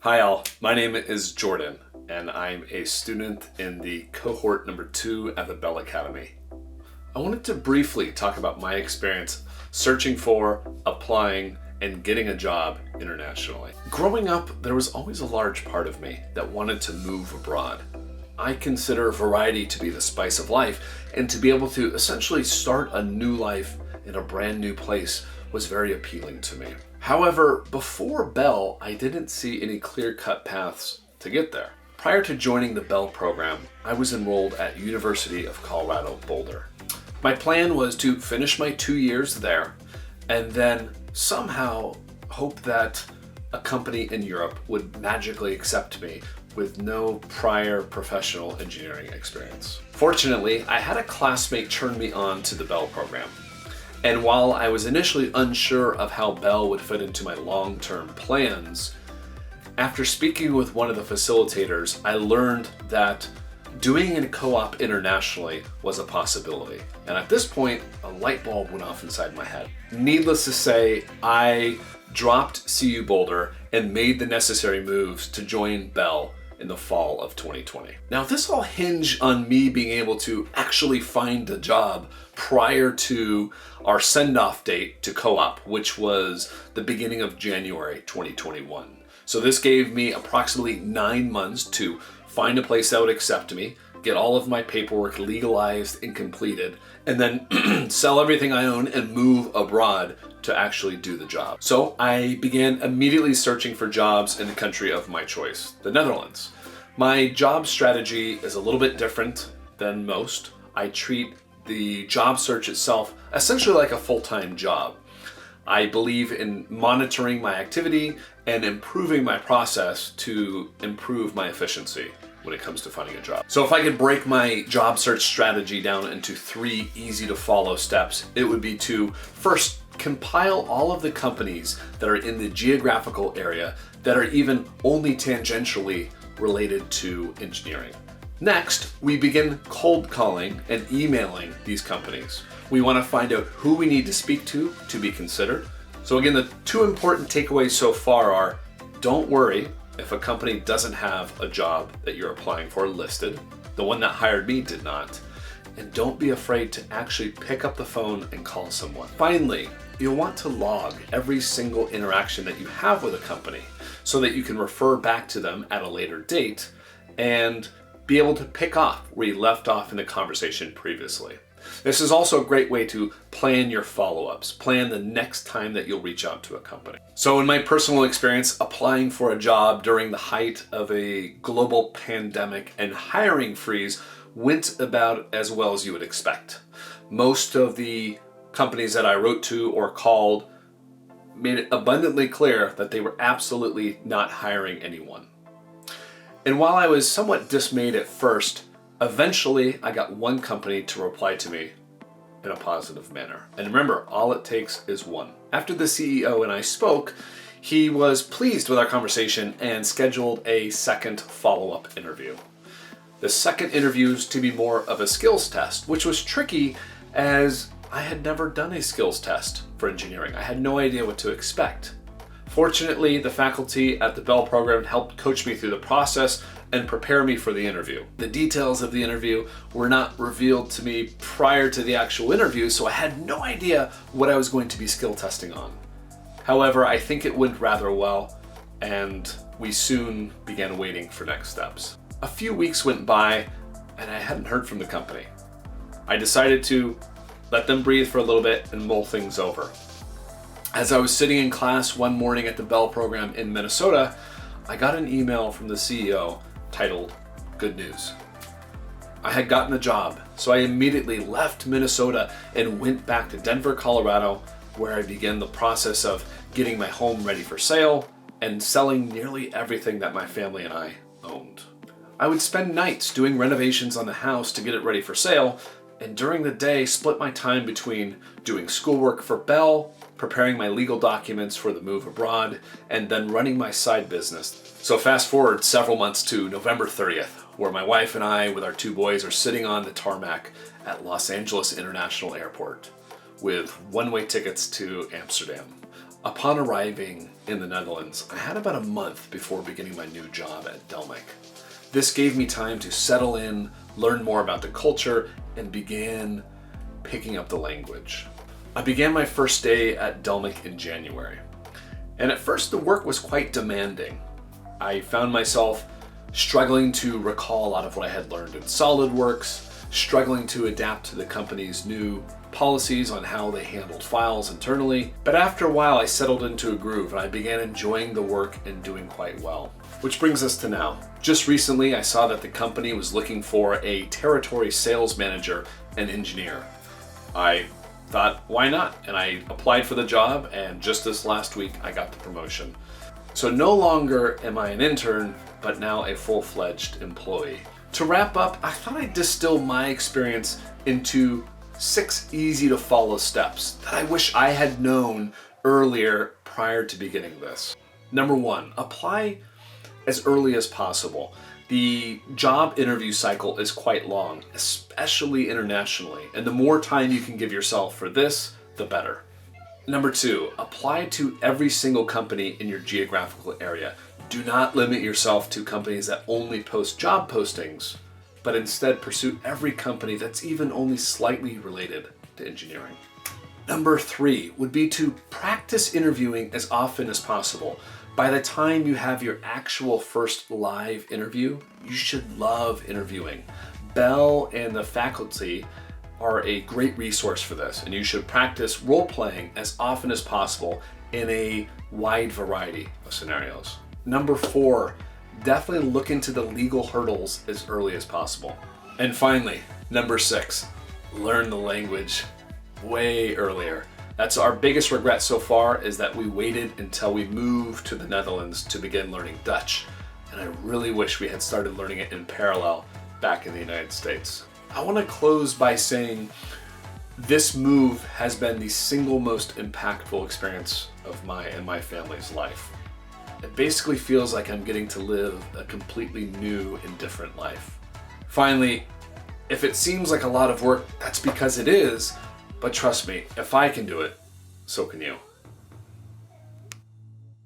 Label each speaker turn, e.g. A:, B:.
A: Hi all, my name is Jordan and I'm a student in the cohort number 2 at the Bell Academy. I wanted to briefly talk about my experience searching for, applying, and getting a job internationally. Growing up, there was always a large part of me that wanted to move abroad. I consider variety to be the spice of life, and to be able to essentially start a new life in a brand new place was very appealing to me. However, before Bell, I didn't see any clear-cut paths to get there. Prior to joining the Bell program, I was enrolled at University of Colorado Boulder. My plan was to finish my 2 years there and then somehow hope that a company in Europe would magically accept me with no prior professional engineering experience. Fortunately, I had a classmate turn me on to the Bell program. And while I was initially unsure of how Bell would fit into my long-term plans, after speaking with one of the facilitators, I learned that doing a co-op internationally was a possibility. And at this point, a light bulb went off inside my head. Needless to say, I dropped CU Boulder and made the necessary moves to join Bell in the fall of 2020. Now, this all hinged on me being able to actually find a job prior to our send-off date to co-op, which was the beginning of January 2021. So this gave me approximately 9 months to find a place that would accept me, get all of my paperwork legalized and completed, and then sell everything I own and move abroad to actually do the job. So I began immediately searching for jobs in the country of my choice, the Netherlands. My job strategy is a little bit different than most. I treat the job search itself essentially like a full-time job. I believe in monitoring my activity and improving my process to improve my efficiency when it comes to finding a job. So if I could break my job search strategy down into 3 easy to follow steps, it would be to first compile all of the companies that are in the geographical area that are even only tangentially related to engineering. Next, we begin cold calling and emailing these companies. We want to find out who we need to speak to be considered. So again, the 2 important takeaways so far are, don't worry if a company doesn't have a job that you're applying for listed. The one that hired me did not. And don't be afraid to actually pick up the phone and call someone. Finally, you'll want to log every single interaction that you have with a company so that you can refer back to them at a later date and be able to pick off where you left off in the conversation previously. This is also a great way to plan your follow-ups, plan the next time that you'll reach out to a company. So in my personal experience, applying for a job during the height of a global pandemic and hiring freeze went about as well as you would expect. Most of the companies that I wrote to or called made it abundantly clear that they were absolutely not hiring anyone. And while I was somewhat dismayed at first, eventually I got one company to reply to me in a positive manner. And remember, all it takes is one. After the CEO and I spoke, he was pleased with our conversation and scheduled a second follow-up interview. The second interview was to be more of a skills test, which was tricky as I had never done a skills test for engineering. I had no idea what to expect. Fortunately, the faculty at the Bell program helped coach me through the process and prepare me for the interview. The details of the interview were not revealed to me prior to the actual interview, so I had no idea what I was going to be skill testing on. However, I think it went rather well, and we soon began waiting for next steps. A few weeks went by, and I hadn't heard from the company. I decided to let them breathe for a little bit and mull things over. As I was sitting in class one morning at the Bell program in Minnesota, I got an email from the CEO titled, "Good news." I had gotten a job, so I immediately left Minnesota and went back to Denver, Colorado, where I began the process of getting my home ready for sale and selling nearly everything that my family and I owned. I would spend nights doing renovations on the house to get it ready for sale, and during the day split my time between doing schoolwork for Bell, preparing my legal documents for the move abroad, and then running my side business. So fast forward several months to November 30th, where my wife and I with our 2 boys are sitting on the tarmac at Los Angeles International Airport with one-way tickets to Amsterdam. Upon arriving in the Netherlands, I had about a month before beginning my new job at Delmic. This gave me time to settle in, learn more about the culture, and began picking up the language. I began my first day at Delmic in January. And at first the work was quite demanding. I found myself struggling to recall a lot of what I had learned in SolidWorks, struggling to adapt to the company's new policies on how they handled files internally. But after a while, I settled into a groove and I began enjoying the work and doing quite well. Which brings us to now. Just recently, I saw that the company was looking for a territory sales manager and engineer. I thought, why not? And I applied for the job, and just this last week, I got the promotion. So no longer am I an intern, but now a full-fledged employee. To wrap up, I thought I'd distill my experience into 6 easy to follow steps that I wish I had known earlier prior to beginning this. Number 1, apply as early as possible. The job interview cycle is quite long, especially internationally, and the more time you can give yourself for this, the better. Number 2, apply to every single company in your geographical area. Do not limit yourself to companies that only post job postings, but instead pursue every company that's even only slightly related to engineering. Number 3 would be to practice interviewing as often as possible. By the time you have your actual first live interview, you should love interviewing. Bell and the faculty are a great resource for this, and you should practice role-playing as often as possible in a wide variety of scenarios. Number 4, definitely look into the legal hurdles as early as possible. And finally, number 6, learn the language way earlier. That's our biggest regret so far, is that we waited until we moved to the Netherlands to begin learning Dutch. And I really wish we had started learning it in parallel back in the United States. I want to close by saying this move has been the single most impactful experience of my and my family's life. It basically feels like I'm getting to live a completely new and different life. Finally, if it seems like a lot of work, that's because it is. But trust me, if I can do it, so can you.